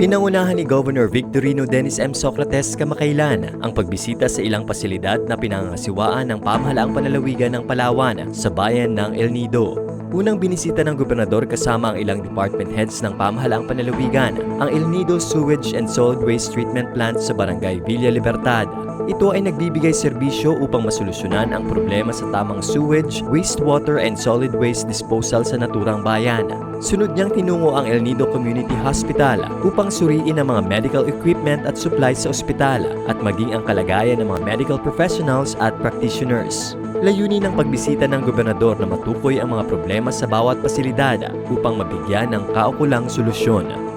Pinangunahan ni Governor Victorino Dennis M. Socrates kamakailan ang pagbisita sa ilang pasilidad na pinangangasiwaan ng pamahalaang panlalawigan ng Palawan sa bayan ng El Nido. Unang binisita ng gobernador kasama ang ilang department heads ng pamahalaang panlalawigan ang El Nido Sewage and Solid Waste Treatment Plant sa Barangay Villa Libertad. Ito ay nagbibigay serbisyo upang masolusyonan ang problema sa tamang sewage, wastewater and solid waste disposal sa naturang bayan. Sunod niyang tinungo ang El Nido Community Hospital upang suriin ang mga medical equipment at supplies sa ospital at maging ang kalagayan ng mga medical professionals at practitioners. Layunin ng pagbisita ng gobernador na matukoy ang mga problema sa bawat pasilidad upang mabigyan ng kaukulang solusyon.